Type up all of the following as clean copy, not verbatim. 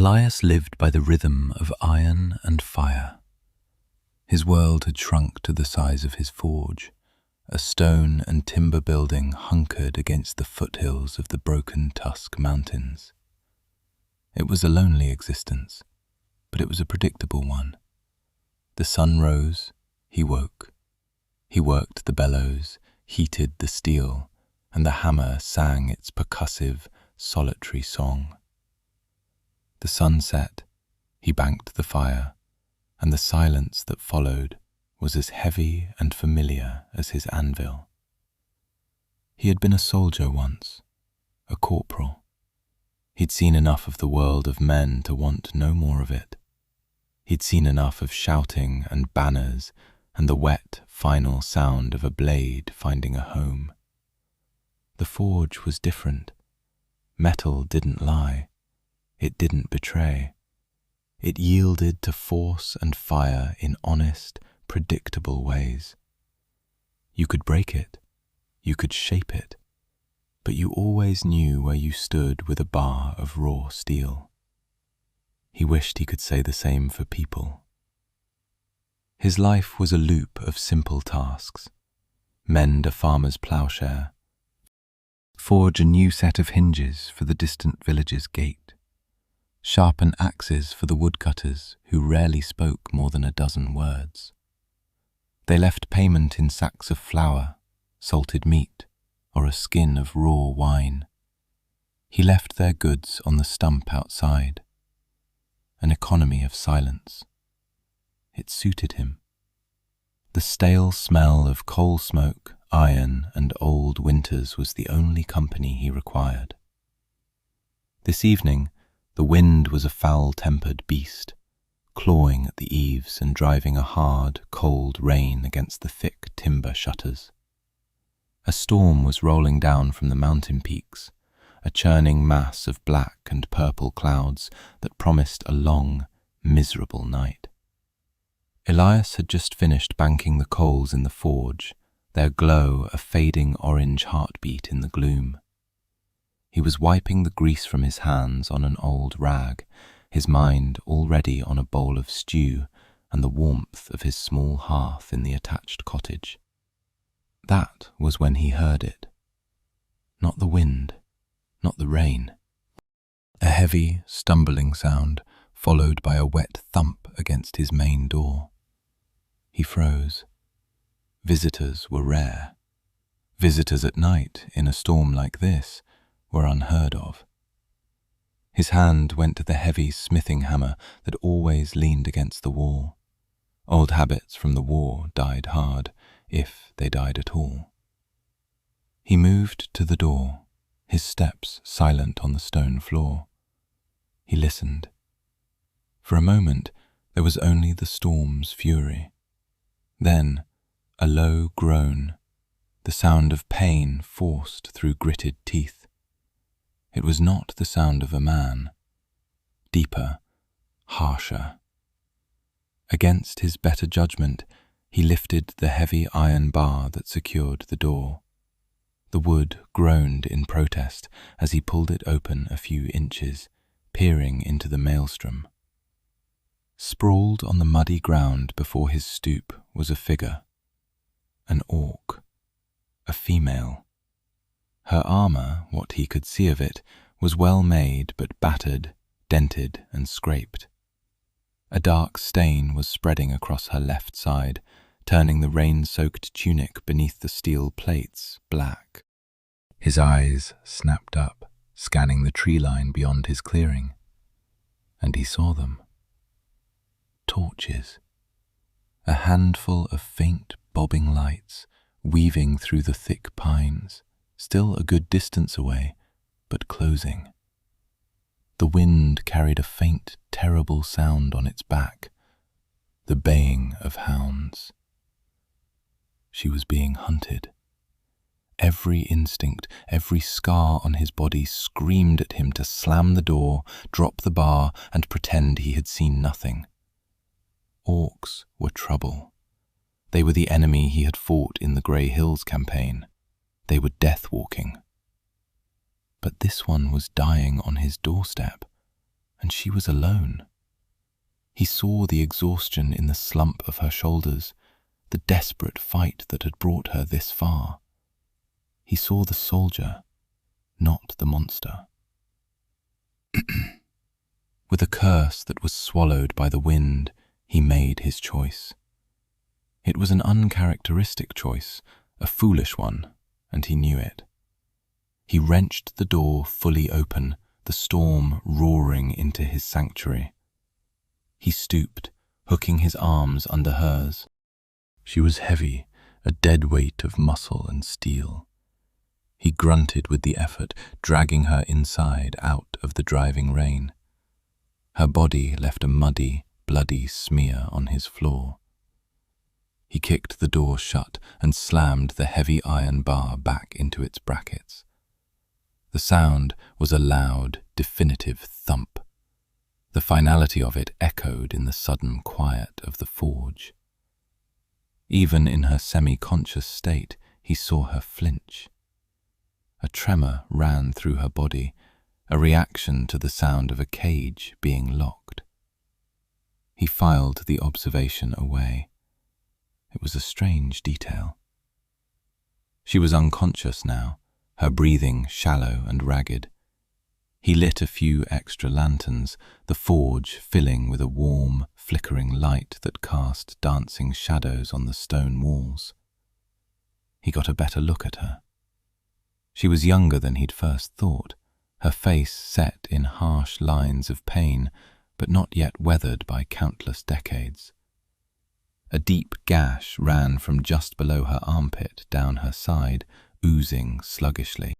Elias lived by the rhythm of iron and fire. His world had shrunk to the size of his forge, a stone and timber building hunkered against the foothills of the Broken Tusk Mountains. It was a lonely existence, but it was a predictable one. The sun rose, he woke. He worked the bellows, heated the steel, and the hammer sang its percussive, solitary song. The sun set, he banked the fire, and the silence that followed was as heavy and familiar as his anvil. He had been a soldier once, a corporal. He'd seen enough of the world of men to want no more of it. He'd seen enough of shouting and banners and the wet, final sound of a blade finding a home. The forge was different. Metal didn't lie. It didn't betray. It yielded to force and fire in honest, predictable ways. You could break it, you could shape it, but you always knew where you stood with a bar of raw steel. He wished he could say the same for people. His life was a loop of simple tasks. Mend a farmer's ploughshare, forge a new set of hinges for the distant village's gate, sharpen axes for the woodcutters who rarely spoke more than a dozen words. They left payment in sacks of flour, salted meat, or a skin of raw wine. He left their goods on the stump outside. An economy of silence. It suited him. The stale smell of coal smoke, iron, and old winters was the only company he required. This evening, the wind was a foul-tempered beast, clawing at the eaves and driving a hard, cold rain against the thick timber shutters. A storm was rolling down from the mountain peaks, a churning mass of black and purple clouds that promised a long, miserable night. Elias had just finished banking the coals in the forge, their glow a fading orange heartbeat in the gloom. He was wiping the grease from his hands on an old rag, his mind already on a bowl of stew and the warmth of his small hearth in the attached cottage. That was when he heard it. Not the wind, not the rain. A heavy, stumbling sound, followed by a wet thump against his main door. He froze. Visitors were rare. Visitors at night, in a storm like this, were unheard of. His hand went to the heavy smithing hammer that always leaned against the wall. Old habits from the war died hard, if they died at all. He moved to the door, his steps silent on the stone floor. He listened. For a moment, there was only the storm's fury. Then, a low groan, the sound of pain forced through gritted teeth. It was not the sound of a man. Deeper, harsher. Against his better judgment, he lifted the heavy iron bar that secured the door. The wood groaned in protest as he pulled it open a few inches, peering into the maelstrom. Sprawled on the muddy ground before his stoop was a figure. An orc. A female. Her armour, what he could see of it, was well made but battered, dented and scraped. A dark stain was spreading across her left side, turning the rain-soaked tunic beneath the steel plates black. His eyes snapped up, scanning the tree line beyond his clearing, and he saw them. Torches. A handful of faint, bobbing lights, weaving through the thick pines, still a good distance away, but closing. The wind carried a faint, terrible sound on its back, the baying of hounds. She was being hunted. Every instinct, every scar on his body screamed at him to slam the door, drop the bar, and pretend he had seen nothing. Orcs were trouble. They were the enemy he had fought in the Grey Hills campaign. They were death-walking. But this one was dying on his doorstep, and she was alone. He saw the exhaustion in the slump of her shoulders, the desperate fight that had brought her this far. He saw the soldier, not the monster. With a curse that was swallowed by the wind, he made his choice. It was an uncharacteristic choice, a foolish one, and he knew it. He wrenched the door fully open, the storm roaring into his sanctuary. He stooped, hooking his arms under hers. She was heavy, a dead weight of muscle and steel. He grunted with the effort, dragging her inside out of the driving rain. Her body left a muddy, bloody smear on his floor. He kicked the door shut and slammed the heavy iron bar back into its brackets. The sound was a loud, definitive thump. The finality of it echoed in the sudden quiet of the forge. Even in her semi-conscious state, he saw her flinch. A tremor ran through her body, a reaction to the sound of a cage being locked. He filed the observation away. It was a strange detail. She was unconscious now, her breathing shallow and ragged. He lit a few extra lanterns, the forge filling with a warm, flickering light that cast dancing shadows on the stone walls. He got a better look at her. She was younger than he'd first thought, her face set in harsh lines of pain, but not yet weathered by countless decades. A deep gash ran from just below her armpit down her side, oozing sluggishly.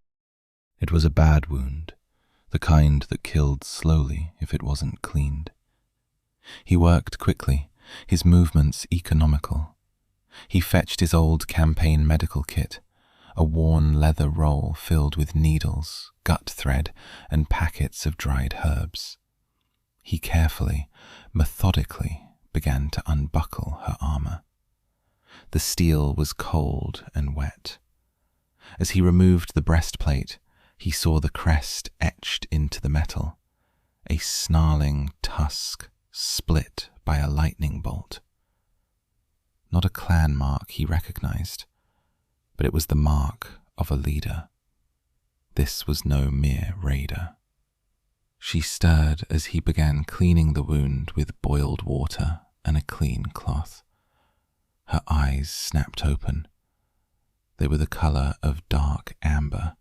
It was a bad wound, the kind that killed slowly if it wasn't cleaned. He worked quickly, his movements economical. He fetched his old campaign medical kit, a worn leather roll filled with needles, gut thread, and packets of dried herbs. He carefully, methodically began to unbuckle her armor. The steel was cold and wet. As he removed the breastplate, he saw the crest etched into the metal, a snarling tusk split by a lightning bolt. Not a clan mark he recognized, but it was the mark of a leader. This was no mere raider. She stirred as he began cleaning the wound with boiled water and a clean cloth. Her eyes snapped open. They were the color of dark amber,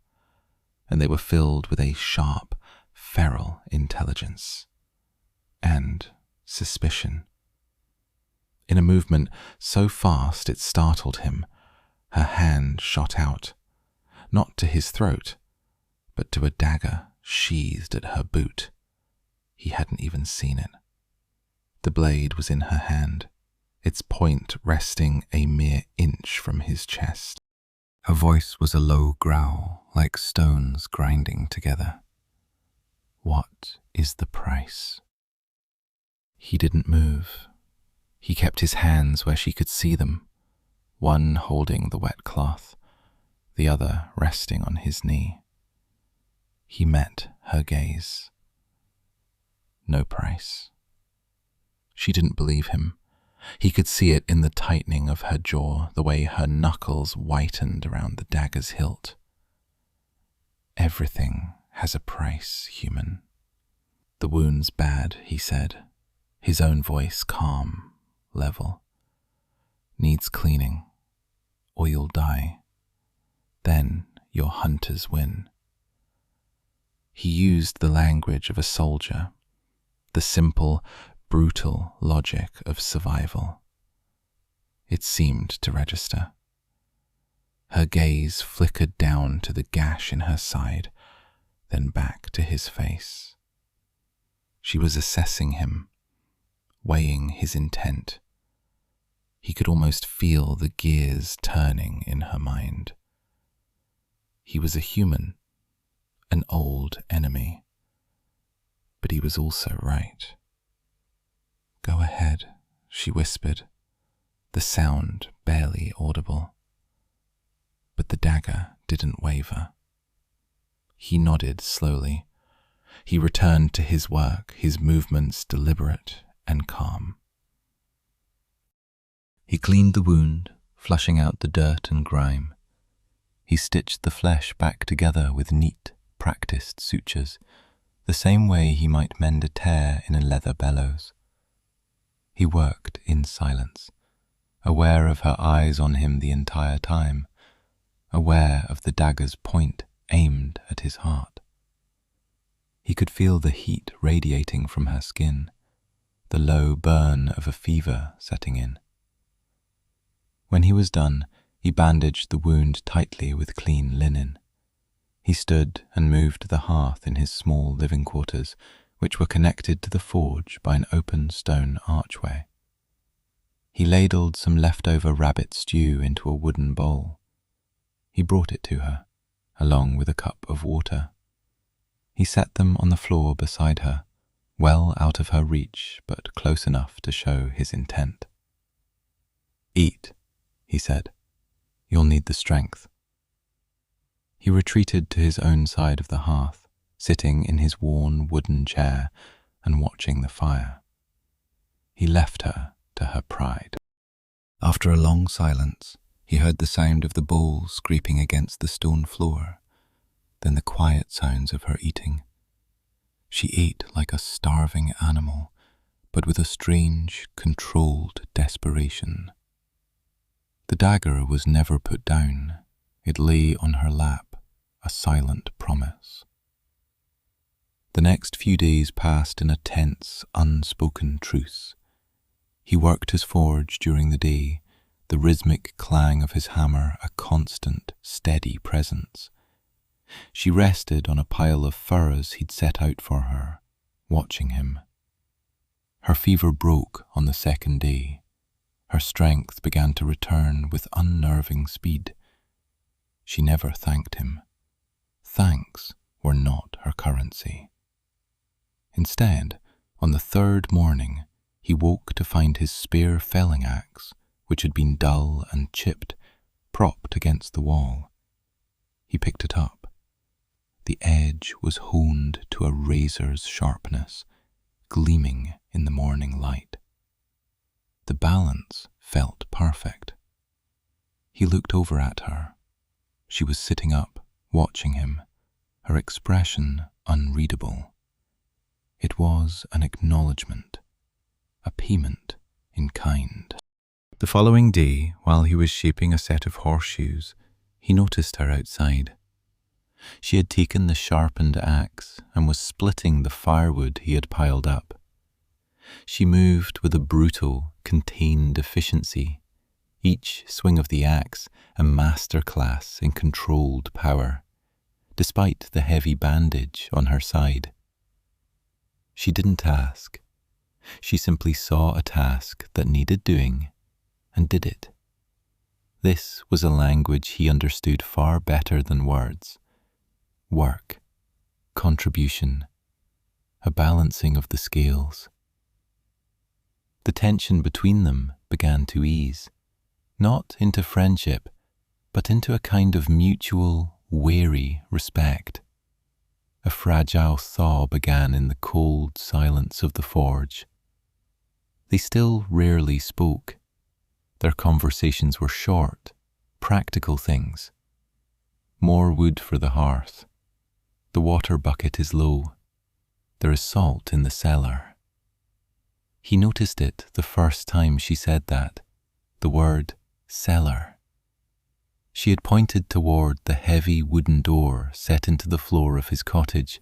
and they were filled with a sharp, feral intelligence and suspicion. In a movement so fast it startled him, her hand shot out, not to his throat, but to a dagger sheathed at her boot. He hadn't even seen it. The blade was in her hand, its point resting a mere inch from his chest. Her voice was a low growl, like stones grinding together. "What is the price?" He didn't move. He kept his hands where she could see them, one holding the wet cloth, the other resting on his knee. He met her gaze. No price. She didn't believe him. He could see it in the tightening of her jaw, the way her knuckles whitened around the dagger's hilt. "Everything has a price, human." "The wound's bad," he said, his own voice calm, level. "Needs cleaning, or you'll die. Then your hunters win." He used the language of a soldier, the simple, brutal logic of survival. It seemed to register. Her gaze flickered down to the gash in her side, then back to his face. She was assessing him, weighing his intent. He could almost feel the gears turning in her mind. He was a human, an old enemy, but he was also right. "Go ahead," she whispered, the sound barely audible. But the dagger didn't waver. He nodded slowly, He returned to his work, his movements deliberate and calm. He cleaned the wound, flushing out the dirt and grime. He stitched the flesh back together with neat, practiced sutures, the same way he might mend a tear in a leather bellows. He worked in silence, aware of her eyes on him the entire time, aware of the dagger's point aimed at his heart. He could feel the heat radiating from her skin, the low burn of a fever setting in. When he was done, he bandaged the wound tightly with clean linen. He stood and moved the hearth in his small living quarters, which were connected to the forge by an open stone archway. He ladled some leftover rabbit stew into a wooden bowl. He brought it to her, along with a cup of water. He set them on the floor beside her, well out of her reach, but close enough to show his intent. "Eat," he said. "You'll need the strength." He retreated to his own side of the hearth, sitting in his worn wooden chair and watching the fire. He left her to her pride. After a long silence, he heard the sound of the bowl scraping against the stone floor, then the quiet sounds of her eating. She ate like a starving animal, but with a strange, controlled desperation. The dagger was never put down. It lay on her lap, a silent promise. The next few days passed in a tense, unspoken truce. He worked his forge during the day, the rhythmic clang of his hammer a constant, steady presence. She rested on a pile of furs he'd set out for her, watching him. Her fever broke on the second day. Her strength began to return with unnerving speed. She never thanked him. Thanks were not her currency. Instead, on the third morning, he woke to find his spare felling axe, which had been dull and chipped, propped against the wall. He picked it up. The edge was honed to a razor's sharpness, gleaming in the morning light. The balance felt perfect. He looked over at her. She was sitting up, watching him, her expression unreadable. It was an acknowledgement, a payment in kind. The following day, while he was shaping a set of horseshoes, he noticed her outside. She had taken the sharpened axe and was splitting the firewood he had piled up. She moved with a brutal, contained efficiency, each swing of the axe a masterclass in controlled power, despite the heavy bandage on her side. She didn't ask. She simply saw a task that needed doing and did it. This was a language he understood far better than words. Work, contribution, a balancing of the scales. The tension between them began to ease, not into friendship, but into a kind of mutual, wary respect. A fragile thaw began in the cold silence of the forge. They still rarely spoke. Their conversations were short, practical things. More wood for the hearth. The water bucket is low. There is salt in the cellar. He noticed it the first time she said that, the word cellar. She had pointed toward the heavy wooden door set into the floor of his cottage.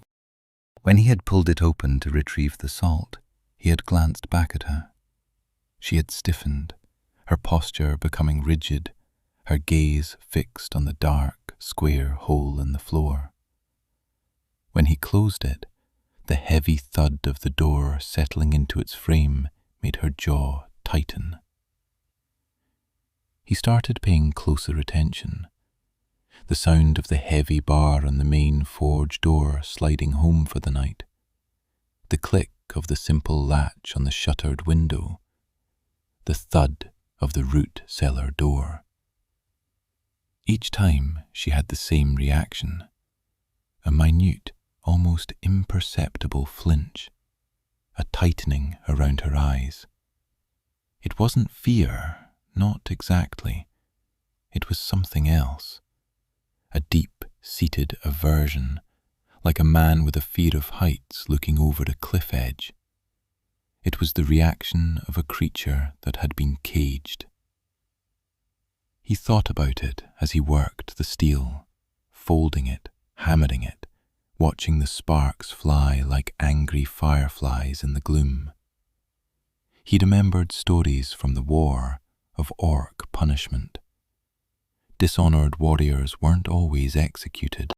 When he had pulled it open to retrieve the salt, he had glanced back at her. She had stiffened, her posture becoming rigid, her gaze fixed on the dark, square hole in the floor. When he closed it, the heavy thud of the door settling into its frame made her jaw tighten. He started paying closer attention. The sound of the heavy bar on the main forge door sliding home for the night. The click of the simple latch on the shuttered window. The thud of the root cellar door. Each time she had the same reaction, a minute, almost imperceptible flinch, a tightening around her eyes. It wasn't fear, not exactly. It was something else, a deep-seated aversion, like a man with a fear of heights looking over a cliff edge. It was the reaction of a creature that had been caged. He thought about it as he worked the steel, folding it, hammering it, watching the sparks fly like angry fireflies in the gloom. He remembered stories from the war of orc punishment. Dishonored warriors weren't always executed.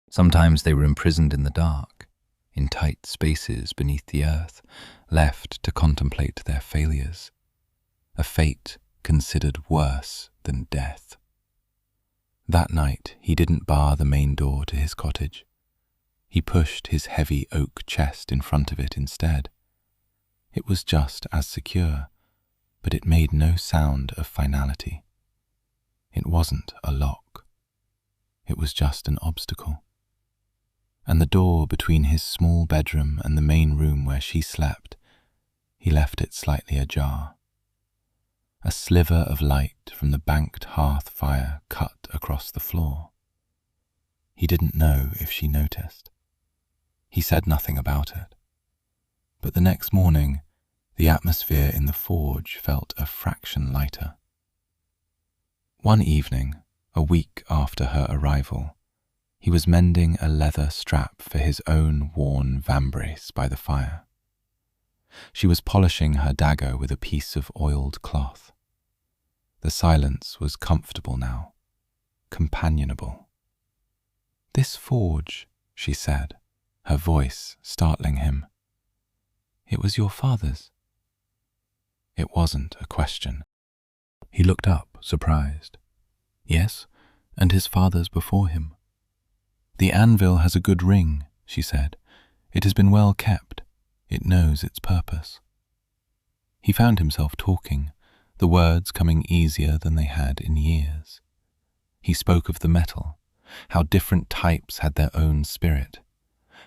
Sometimes they were imprisoned in the dark, in tight spaces beneath the earth, left to contemplate their failures, a fate considered worse than death. That night he didn't bar the main door to his cottage. He pushed his heavy oak chest in front of it instead. It was just as secure, but it made no sound of finality. It wasn't a lock. It was just an obstacle. And the door between his small bedroom and the main room where she slept, he left it slightly ajar. A sliver of light from the banked hearth fire cut across the floor. He didn't know if she noticed. He said nothing about it. But the next morning, the atmosphere in the forge felt a fraction lighter. One evening, a week after her arrival, he was mending a leather strap for his own worn vambrace by the fire. She was polishing her dagger with a piece of oiled cloth. The silence was comfortable now, companionable. "This forge," she said, her voice startling him. "It was your father's." It wasn't a question. He looked up, surprised. "Yes, and his father's before him." "The anvil has a good ring," she said. "It has been well kept. It knows its purpose." He found himself talking, the words coming easier than they had in years. He spoke of the metal, how different types had their own spirit,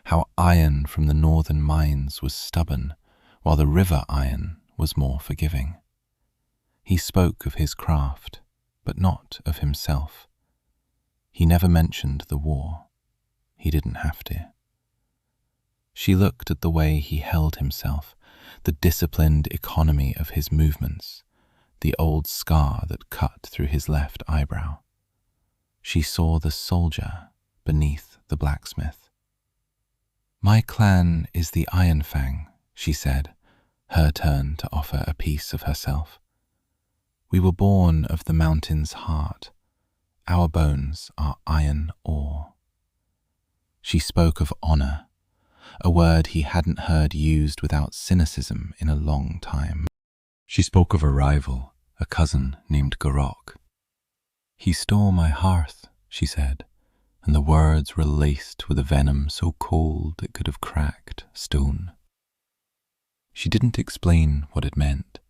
how iron from the northern mines was stubborn, while the river iron was more forgiving. He spoke of his craft, but not of himself. He never mentioned the war. He didn't have to. She looked at the way he held himself, the disciplined economy of his movements, the old scar that cut through his left eyebrow. She saw the soldier beneath the blacksmith. "My clan is the Iron Fang," she said, her turn to offer a piece of herself. "We were born of the mountain's heart. Our bones are iron ore." She spoke of honor, a word he hadn't heard used without cynicism in a long time. She spoke of a rival, a cousin named Garok. "He stole my hearth," she said, and the words were laced with a venom so cold it could have cracked stone. She didn't explain what it meant.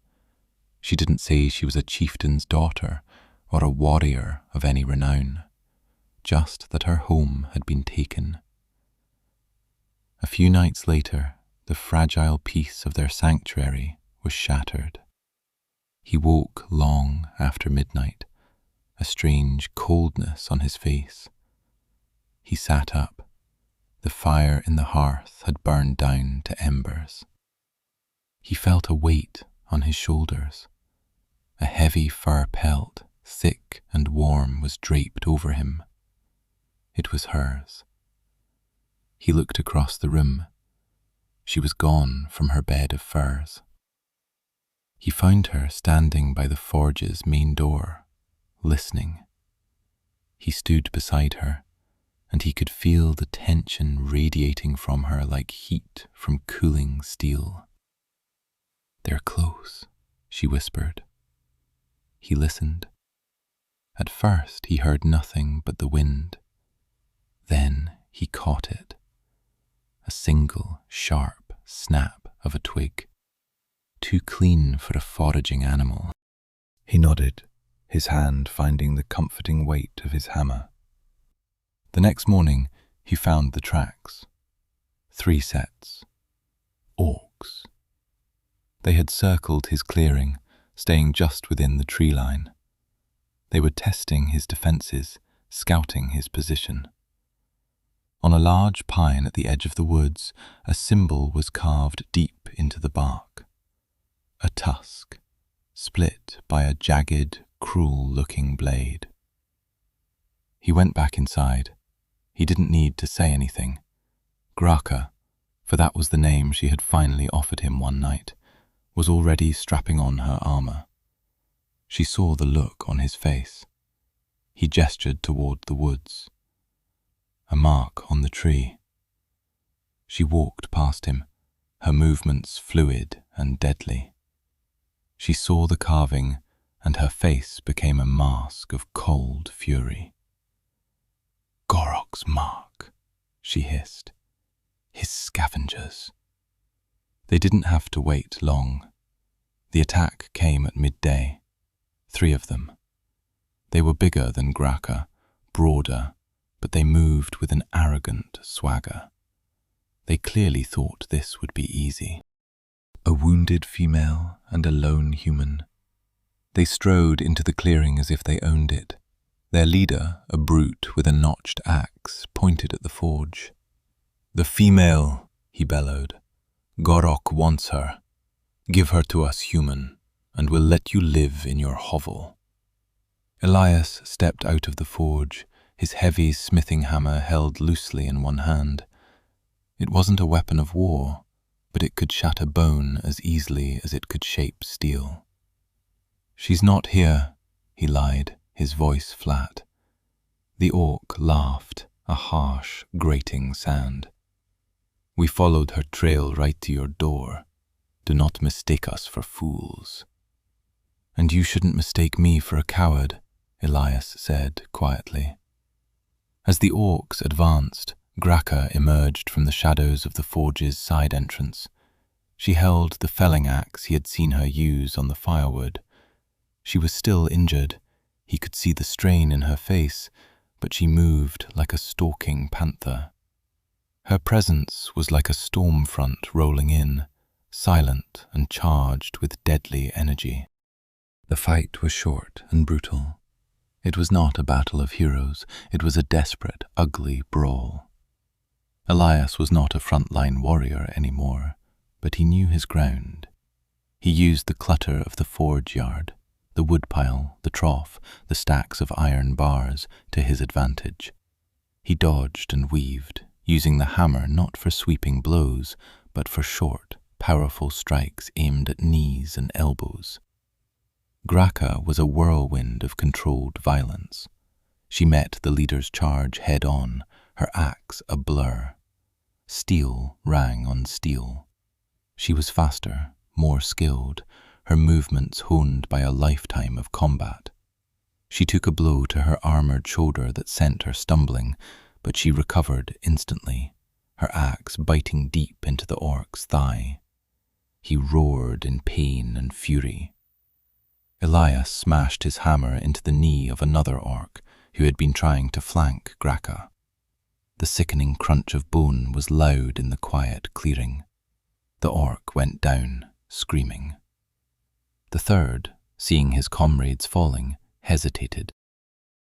She didn't say she was a chieftain's daughter or a warrior of any renown, just that her home had been taken. A few nights later, the fragile peace of their sanctuary was shattered. He woke long after midnight, a strange coldness on his face. He sat up. The fire in the hearth had burned down to embers. He felt a weight on his shoulders. A heavy fur pelt, thick and warm, was draped over him. It was hers. He looked across the room. She was gone from her bed of furs. He found her standing by the forge's main door, listening. He stood beside her, and he could feel the tension radiating from her like heat from cooling steel. "They're close," she whispered. He listened. At first he heard nothing but the wind. Then he caught it. A single, sharp snap of a twig, too clean for a foraging animal. He nodded, his hand finding the comforting weight of his hammer. The next morning he found the tracks, 3 sets. Orcs. They had circled his clearing, staying just within the tree line. They were testing his defenses, scouting his position. On a large pine at the edge of the woods, a symbol was carved deep into the bark. A tusk, split by a jagged, cruel-looking blade. He went back inside. He didn't need to say anything. Graka, for that was the name she had finally offered him one night, was already strapping on her armor. She saw the look on his face. He gestured toward the woods. A mark on the tree. She walked past him, her movements fluid and deadly. She saw the carving, and her face became a mask of cold fury. "Gorok's mark," she hissed. "His scavengers." They didn't have to wait long. The attack came at midday. 3 of them. They were bigger than Graka, broader, but they moved with an arrogant swagger. They clearly thought this would be easy. A wounded female and a lone human. They strode into the clearing as if they owned it. Their leader, a brute with a notched axe, pointed at the forge. "The female," he bellowed. "Gorok wants her. Give her to us, human, and we'll let you live in your hovel." Elias stepped out of the forge, his heavy smithing hammer held loosely in one hand. It wasn't a weapon of war, but it could shatter bone as easily as it could shape steel. "She's not here," he lied, his voice flat. The orc laughed, a harsh, grating sound. "We followed her trail right to your door. Do not mistake us for fools." "And you shouldn't mistake me for a coward," Elias said quietly. As the orcs advanced, Graka emerged from the shadows of the forge's side entrance. She held the felling axe he had seen her use on the firewood. She was still injured. He could see the strain in her face, but she moved like a stalking panther. Her presence was like a storm front rolling in, silent and charged with deadly energy. The fight was short and brutal. It was not a battle of heroes, it was a desperate, ugly brawl. Elias was not a frontline warrior anymore, but he knew his ground. He used the clutter of the forge yard, the woodpile, the trough, the stacks of iron bars to his advantage. He dodged and weaved, using the hammer not for sweeping blows, but for short, powerful strikes aimed at knees and elbows. Graka was a whirlwind of controlled violence. She met the leader's charge head-on, her axe a blur. Steel rang on steel. She was faster, more skilled, her movements honed by a lifetime of combat. She took a blow to her armored shoulder that sent her stumbling, but she recovered instantly, her axe biting deep into the orc's thigh. He roared in pain and fury. Elias smashed his hammer into the knee of another orc who had been trying to flank Graka. The sickening crunch of bone was loud in the quiet clearing. The orc went down, screaming. The third, seeing his comrades falling, hesitated.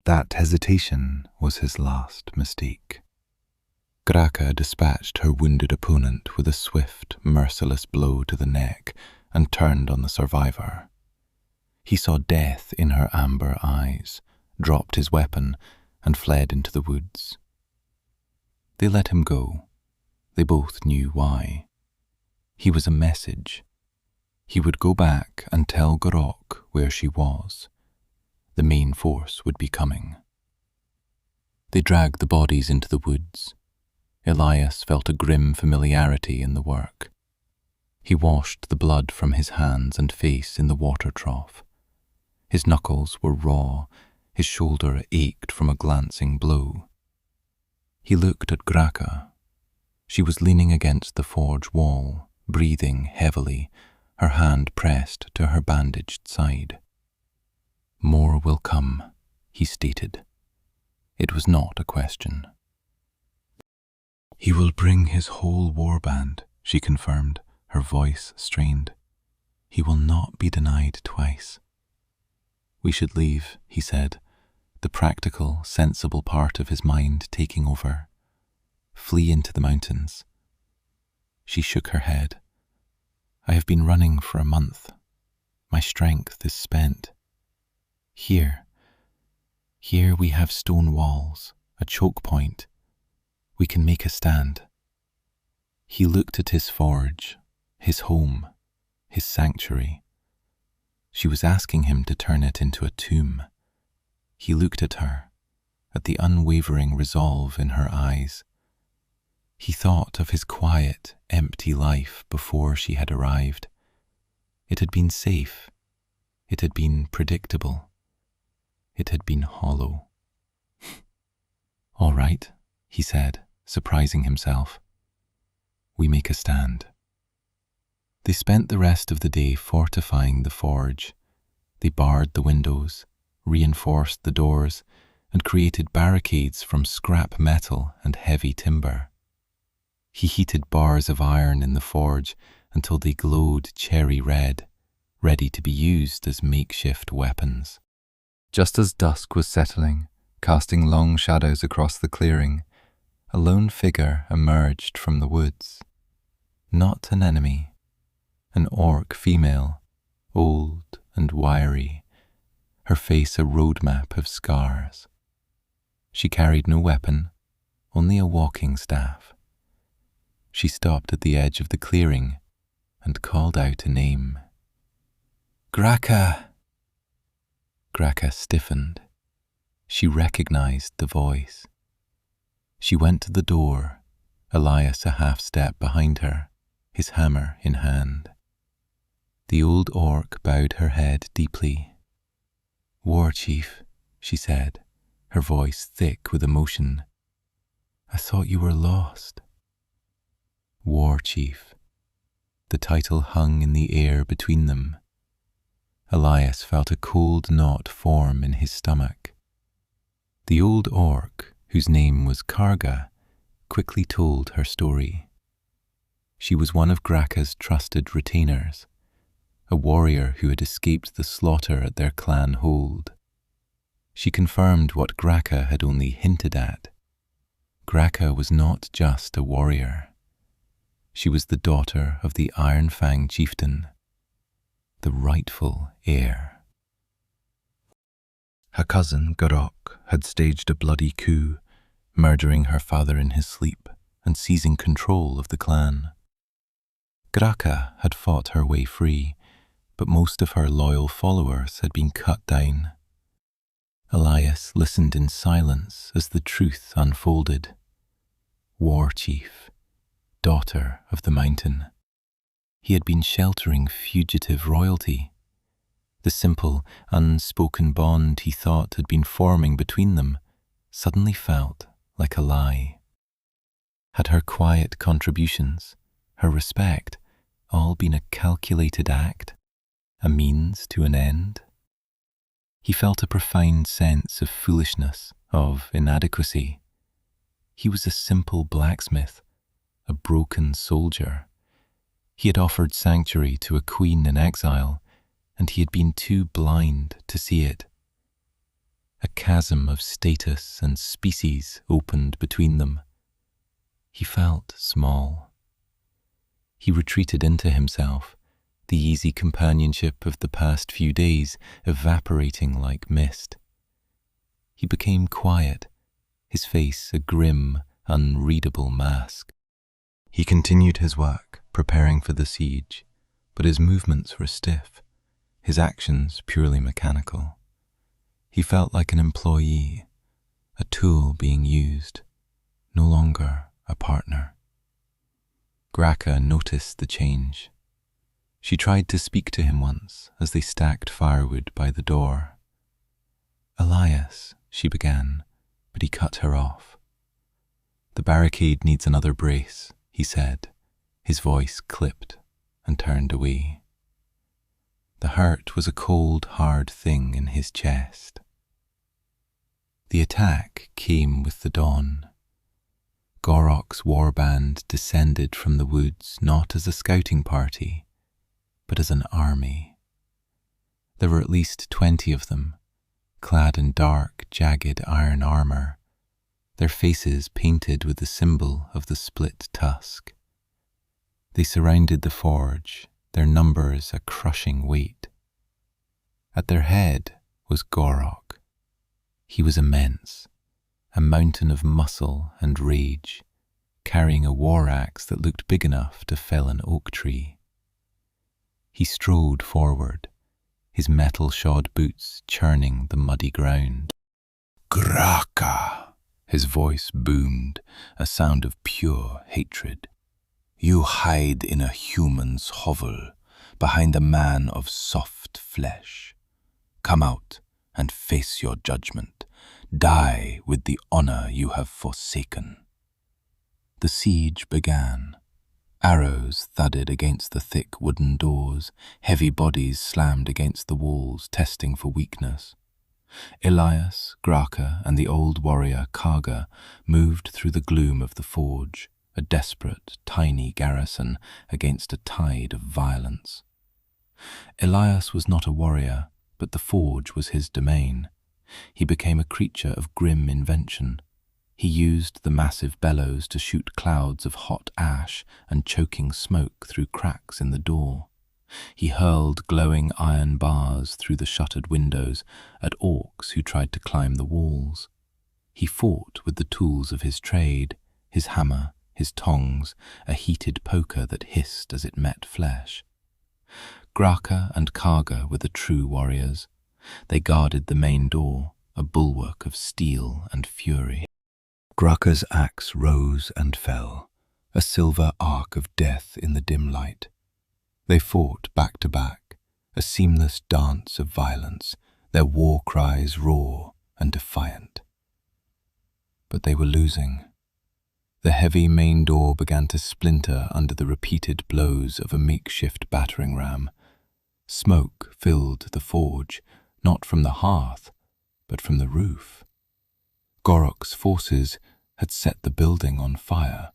That hesitation was his last mistake. Graka dispatched her wounded opponent with a swift, merciless blow to the neck and turned on the survivor. He saw death in her amber eyes, dropped his weapon, and fled into the woods. They let him go. They both knew why. He was a message. He would go back and tell Gorok where she was. The main force would be coming. They dragged the bodies into the woods. Elias felt a grim familiarity in the work. He washed the blood from his hands and face in the water trough. His knuckles were raw, his shoulder ached from a glancing blow. He looked at Graka. She was leaning against the forge wall, breathing heavily, her hand pressed to her bandaged side. "More will come," he stated. It was not a question. "He will bring his whole warband," she confirmed, her voice strained. "He will not be denied twice." "We should leave," he said, the practical, sensible part of his mind taking over. "Flee into the mountains." She shook her head. "I have been running for a month. My strength is spent. Here we have stone walls, a choke point. We can make a stand." He looked at his forge, his home, his sanctuary. She was asking him to turn it into a tomb. He looked at her, at the unwavering resolve in her eyes. He thought of his quiet, empty life before she had arrived. It had been safe. It had been predictable. It had been hollow. "All right," he said, surprising himself. "We make a stand." They spent the rest of the day fortifying the forge. They barred the windows, reinforced the doors, and created barricades from scrap metal and heavy timber. He heated bars of iron in the forge until they glowed cherry red, ready to be used as makeshift weapons. Just as dusk was settling, casting long shadows across the clearing, a lone figure emerged from the woods. Not an enemy, an orc female, old and wiry, her face a roadmap of scars. She carried no weapon, only a walking staff. She stopped at the edge of the clearing and called out a name. "Graka!" Graka stiffened. She recognized the voice. She went to the door, Elias a half step behind her, his hammer in hand. The old orc bowed her head deeply. "War Chief," she said, her voice thick with emotion. "I thought you were lost." War Chief. The title hung in the air between them. Elias felt a cold knot form in his stomach. The old orc, whose name was Karga, quickly told her story. She was one of Graka's trusted retainers, a warrior who had escaped the slaughter at their clan hold. She confirmed what Graka had only hinted at. Graka was not just a warrior. She was the daughter of the Iron Fang chieftain, the rightful heir. Her cousin, Garok, had staged a bloody coup, murdering her father in his sleep and seizing control of the clan. Graka had fought her way free, but most of her loyal followers had been cut down. Elias listened in silence as the truth unfolded. War Chief, daughter of the mountain. He had been sheltering fugitive royalty. The simple, unspoken bond he thought had been forming between them suddenly felt like a lie. Had her quiet contributions, her respect, all been a calculated act, a means to an end? He felt a profound sense of foolishness, of inadequacy. He was a simple blacksmith, a broken soldier. He had offered sanctuary to a queen in exile, and he had been too blind to see it. A chasm of status and species opened between them. He felt small. He retreated into himself, the easy companionship of the past few days evaporating like mist. He became quiet, his face a grim, unreadable mask. He continued his work, preparing for the siege, but his movements were stiff, his actions purely mechanical. He felt like an employee, a tool being used, no longer a partner. Graka noticed the change. She tried to speak to him once as they stacked firewood by the door. "Elias," she began, but he cut her off. "The barricade needs another brace," he said, his voice clipped, and turned away. The hurt was a cold, hard thing in his chest. The attack came with the dawn. Gorok's warband descended from the woods not as a scouting party, but as an army. There were at least 20 of them, clad in dark, jagged iron armor, their faces painted with the symbol of the split tusk. They surrounded the forge, their numbers a crushing weight. At their head was Gorok. He was immense, a mountain of muscle and rage, carrying a war axe that looked big enough to fell an oak tree. He strode forward, his metal-shod boots churning the muddy ground. "Graka!" His voice boomed, a sound of pure hatred. "You hide in a human's hovel, behind a man of soft flesh. Come out and face your judgment. Die with the honor you have forsaken." The siege began. Arrows thudded against the thick wooden doors, heavy bodies slammed against the walls, testing for weakness. Elias, Graka, and the old warrior Kaga moved through the gloom of the forge, a desperate, tiny garrison against a tide of violence. Elias was not a warrior, but the forge was his domain. He became a creature of grim invention. He used the massive bellows to shoot clouds of hot ash and choking smoke through cracks in the door. He hurled glowing iron bars through the shuttered windows at orcs who tried to climb the walls. He fought with the tools of his trade, his hammer, his tongs, a heated poker that hissed as it met flesh. Graka and Kaga were the true warriors. They guarded the main door, a bulwark of steel and fury. Graka's axe rose and fell, a silver arc of death in the dim light. They fought back to back, a seamless dance of violence, their war cries raw and defiant. But they were losing. The heavy main door began to splinter under the repeated blows of a makeshift battering ram. Smoke filled the forge, not from the hearth, but from the roof. Gorok's forces had set the building on fire.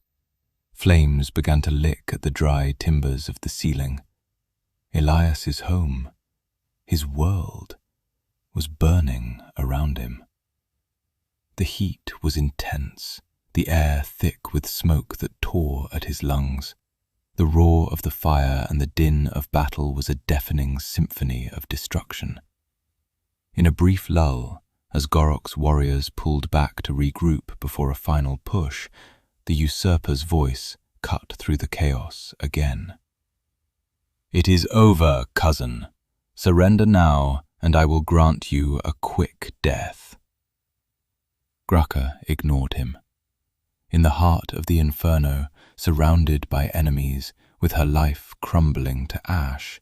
Flames began to lick at the dry timbers of the ceiling. Elias's home, his world, was burning around him. The heat was intense, the air thick with smoke that tore at his lungs. The roar of the fire and the din of battle was a deafening symphony of destruction. In a brief lull, as Gorok's warriors pulled back to regroup before a final push, the usurper's voice cut through the chaos again. "It is over, cousin. Surrender now, and I will grant you a quick death." Graka ignored him. In the heart of the inferno, surrounded by enemies, with her life crumbling to ash,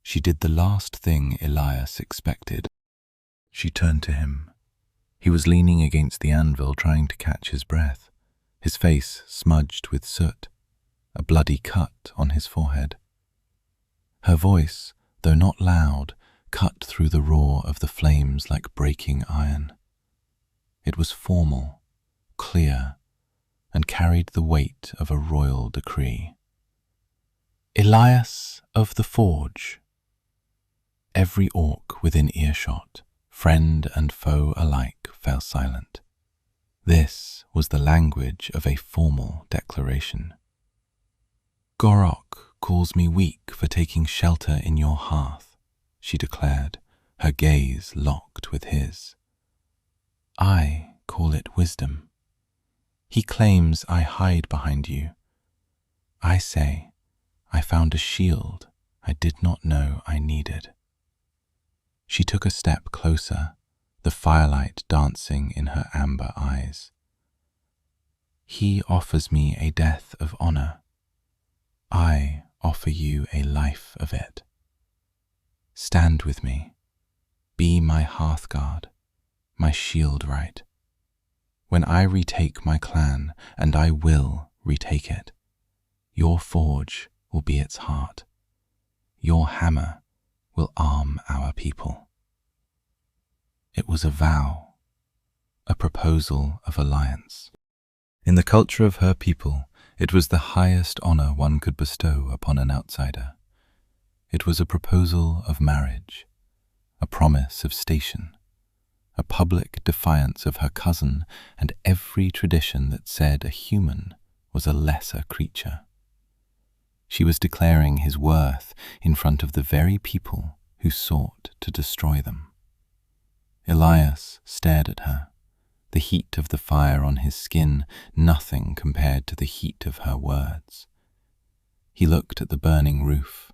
she did the last thing Elias expected. She turned to him. He was leaning against the anvil, trying to catch his breath, his face smudged with soot, a bloody cut on his forehead. Her voice, though not loud, cut through the roar of the flames like breaking iron. It was formal, clear, and carried the weight of a royal decree. "Elias of the Forge." Every orc within earshot, friend and foe alike, fell silent. This was the language of a formal declaration. "Gorok calls me weak for taking shelter in your hearth," she declared, her gaze locked with his. "I call it wisdom. He claims I hide behind you. I say I found a shield I did not know I needed." She took a step closer, the firelight dancing in her amber eyes. "He offers me a death of honor. I offer you a life of it. Stand with me. Be my hearthguard, my shield right. When I retake my clan, and I will retake it, your forge will be its heart. Your hammer will arm our people." It was a vow, a proposal of alliance. In the culture of her people, it was the highest honor one could bestow upon an outsider. It was a proposal of marriage, a promise of station, a public defiance of her cousin and every tradition that said a human was a lesser creature. She was declaring his worth in front of the very people who sought to destroy them. Elias stared at her, the heat of the fire on his skin nothing compared to the heat of her words. He looked at the burning roof,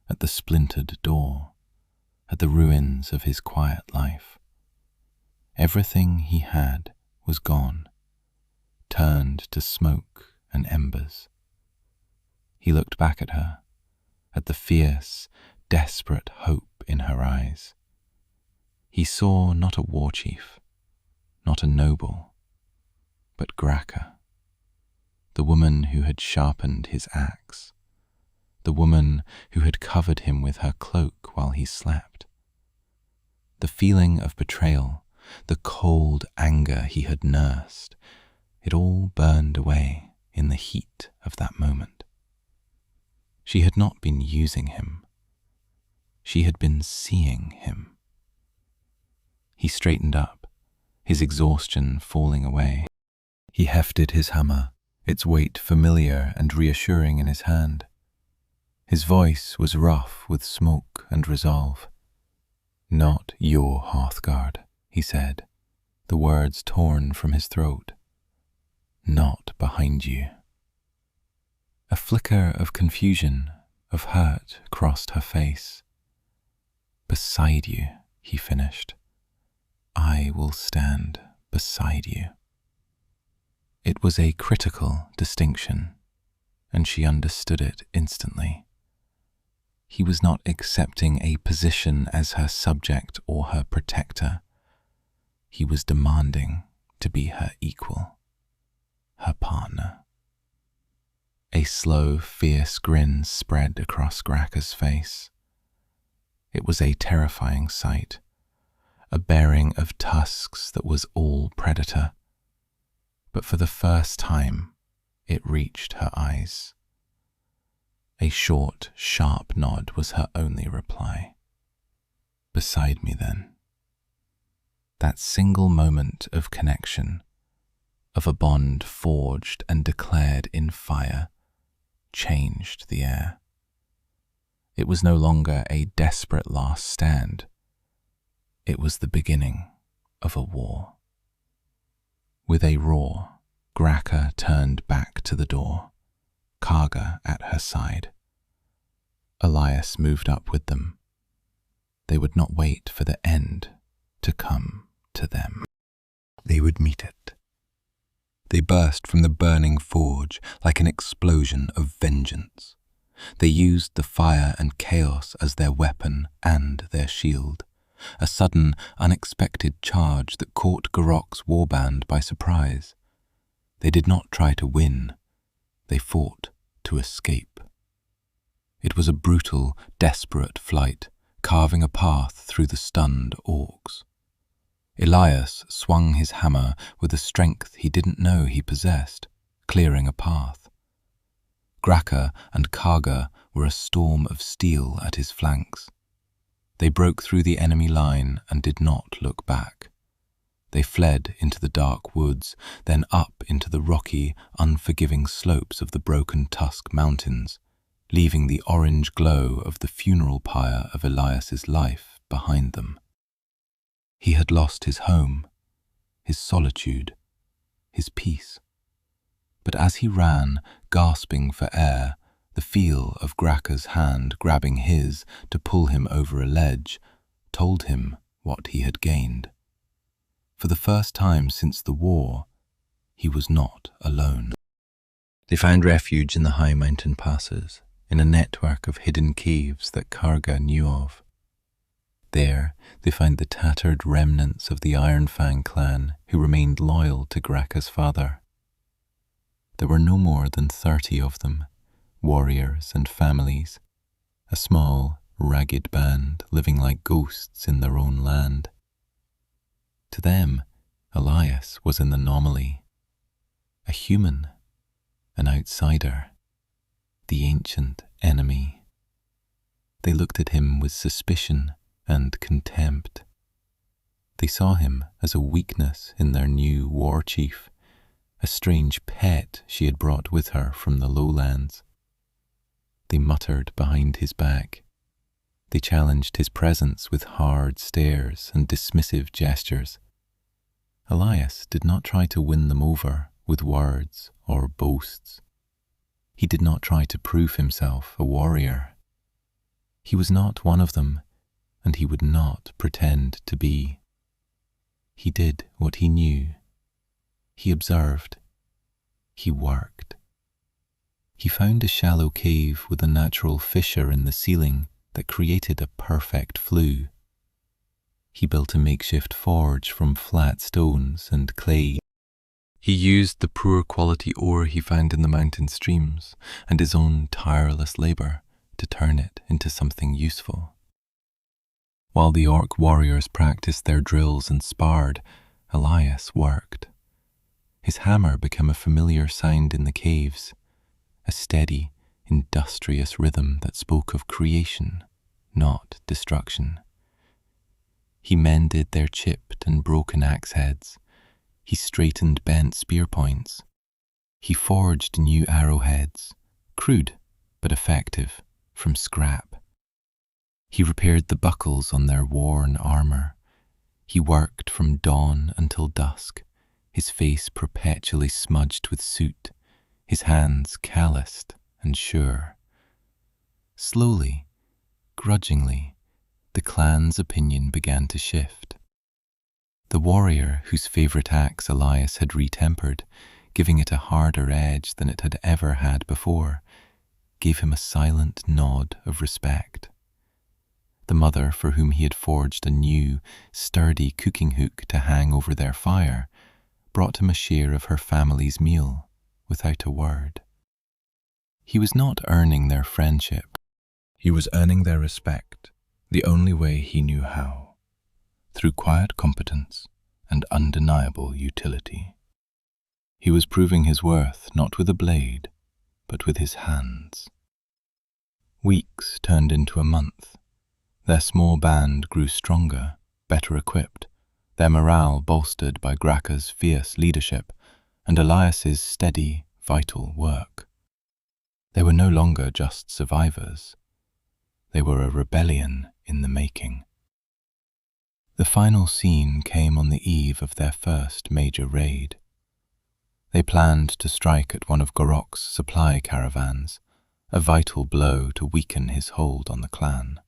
at the splintered door, at the ruins of his quiet life. Everything he had was gone, turned to smoke and embers. He looked back at her, at the fierce, desperate hope in her eyes. He saw not a war chief, not a noble, but Graka, the woman who had sharpened his axe, the woman who had covered him with her cloak while he slept. The feeling of betrayal, the cold anger he had nursed, it all burned away in the heat of that moment. She had not been using him. She had been seeing him. He straightened up, his exhaustion falling away. He hefted his hammer, its weight familiar and reassuring in his hand. His voice was rough with smoke and resolve. "Not your Hearthguard," he said, the words torn from his throat. "Not behind you." A flicker of confusion, of hurt, crossed her face. "Beside you," he finished. "I will stand beside you." It was a critical distinction, and she understood it instantly. He was not accepting a position as her subject or her protector. He was demanding to be her equal, her partner. A slow, fierce grin spread across Graka's face. It was a terrifying sight, a bearing of tusks that was all predator. But for the first time, it reached her eyes. A short, sharp nod was her only reply. "Beside me, then." That single moment of connection, of a bond forged and declared in fire, changed the air. It was no longer a desperate last stand. It was the beginning of a war. With a roar, Graka turned back to the door, Karga at her side. Elias moved up with them. They would not wait for the end to come to them. They would meet it. They burst from the burning forge like an explosion of vengeance. They used the fire and chaos as their weapon and their shield, a sudden, unexpected charge that caught Garok's warband by surprise. They did not try to win. They fought to escape. It was a brutal, desperate flight, carving a path through the stunned orcs. Elias swung his hammer with a strength he didn't know he possessed, clearing a path. Graka and Karga were a storm of steel at his flanks. They broke through the enemy line and did not look back. They fled into the dark woods, then up into the rocky, unforgiving slopes of the Broken Tusk Mountains, leaving the orange glow of the funeral pyre of Elias's life behind them. He had lost his home, his solitude, his peace. But as he ran, gasping for air, the feel of Graka's hand grabbing his to pull him over a ledge told him what he had gained. For the first time since the war, he was not alone. They found refuge in the high mountain passes, in a network of hidden caves that Karga knew of. There, they found the tattered remnants of the Ironfang clan who remained loyal to Graka's father. There were no more than 30 of them, warriors and families, a small, ragged band living like ghosts in their own land. To them, Elias was an anomaly. a human, an outsider, the ancient enemy. They looked at him with suspicion and contempt. They saw him as a weakness in their new war chief, a strange pet she had brought with her from the lowlands. They muttered behind his back. They challenged his presence with hard stares and dismissive gestures. Elias did not try to win them over with words or boasts. He did not try to prove himself a warrior. He was not one of them, and he would not pretend to be. He did what he knew. He observed. He worked. He found a shallow cave with a natural fissure in the ceiling that created a perfect flue. He built a makeshift forge from flat stones and clay. He used the poor quality ore he found in the mountain streams and his own tireless labour to turn it into something useful. While the orc warriors practiced their drills and sparred, Elias worked. His hammer became a familiar sound in the caves, a steady, industrious rhythm that spoke of creation, not destruction. He mended their chipped and broken axe heads. He straightened bent spear points. He forged new arrowheads, crude but effective, from scrap. He repaired the buckles on their worn armour. He worked from dawn until dusk, his face perpetually smudged with soot, his hands calloused and sure. Slowly, grudgingly, the clan's opinion began to shift. The warrior whose favourite axe Elias had retempered, giving it a harder edge than it had ever had before, gave him a silent nod of respect. The mother for whom he had forged a new, sturdy cooking hook to hang over their fire brought him a share of her family's meal without a word. He was not earning their friendship. He was earning their respect the only way he knew how, through quiet competence and undeniable utility. He was proving his worth not with a blade, but with his hands. Weeks turned into a month. Their small band grew stronger, better equipped, their morale bolstered by Graka's fierce leadership and Elias's steady, vital work. They were no longer just survivors. They were a rebellion in the making. The final scene came on the eve of their first major raid. They planned to strike at one of Gorok's supply caravans, a vital blow to weaken his hold on the clan.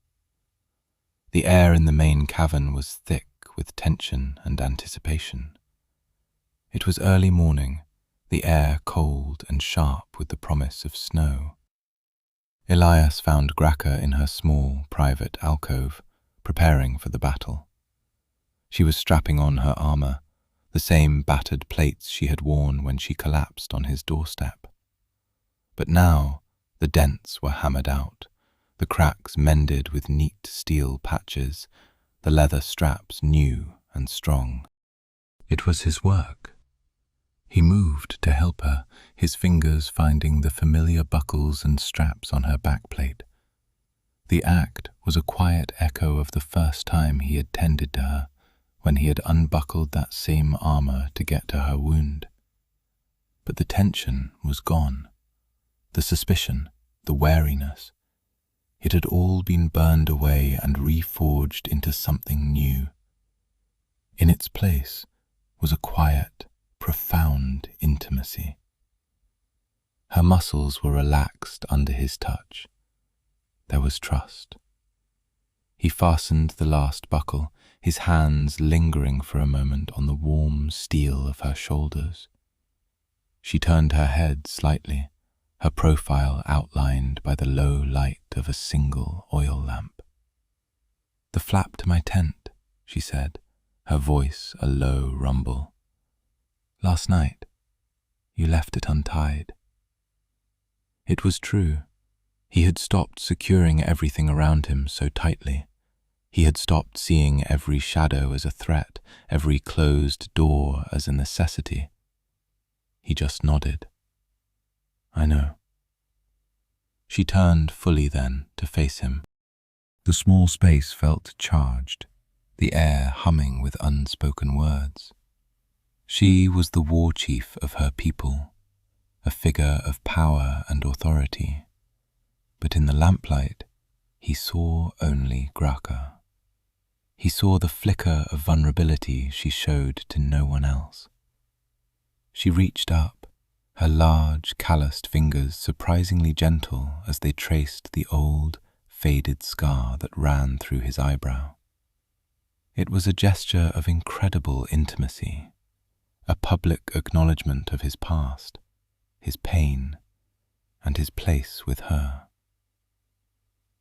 The air in the main cavern was thick with tension and anticipation. It was early morning, the air cold and sharp with the promise of snow. Elias found Graka in her small, private alcove, preparing for the battle. She was strapping on her armour, the same battered plates she had worn when she collapsed on his doorstep. But now the dents were hammered out, the cracks mended with neat steel patches, the leather straps new and strong. It was his work. He moved to help her, his fingers finding the familiar buckles and straps on her backplate. The act was a quiet echo of the first time he had tended to her, when he had unbuckled that same armour to get to her wound. But the tension was gone. The suspicion, the wariness. It had all been burned away and reforged into something new. In its place was a quiet, profound intimacy. Her muscles were relaxed under his touch. There was trust. He fastened the last buckle, his hands lingering for a moment on the warm steel of her shoulders. She turned her head slightly, her profile outlined by the low light of a single oil lamp. "The flap to my tent," she said, her voice a low rumble. "Last night, you left it untied." It was true. He had stopped securing everything around him so tightly. He had stopped seeing every shadow as a threat, every closed door as a necessity. He just nodded. I know. She turned fully then to face him. The small space felt charged, the air humming with unspoken words. She was the war chief of her people, a figure of power and authority. But in the lamplight, he saw only Graca. He saw the flicker of vulnerability she showed to no one else. She reached up, her large, calloused fingers surprisingly gentle as they traced the old, faded scar that ran through his eyebrow. It was a gesture of incredible intimacy, a public acknowledgement of his past, his pain, and his place with her.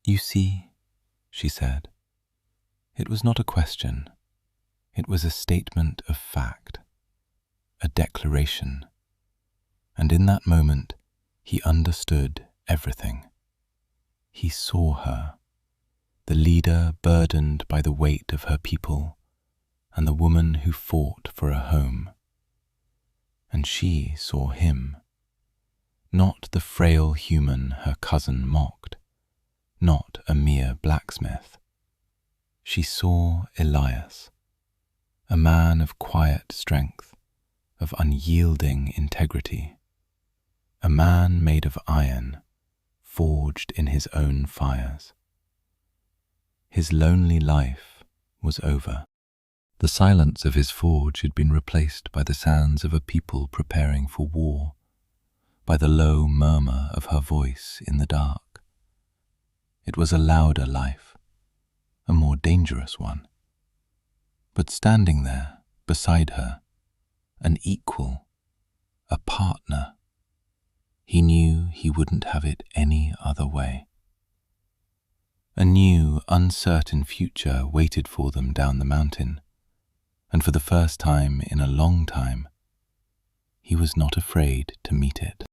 You see, she said. It was not a question. It was a statement of fact, a declaration. And in that moment, he understood everything. He saw her, the leader burdened by the weight of her people, and the woman who fought for a home. And she saw him, not the frail human her cousin mocked, not a mere blacksmith. She saw Elias, a man of quiet strength, of unyielding integrity, a man made of iron, forged in his own fires. His lonely life was over. The silence of his forge had been replaced by the sounds of a people preparing for war, by the low murmur of her voice in the dark. It was a louder life, a more dangerous one. But standing there, beside her, an equal, a partner, he knew he wouldn't have it any other way. A new, uncertain future waited for them down the mountain, and for the first time in a long time, he was not afraid to meet it.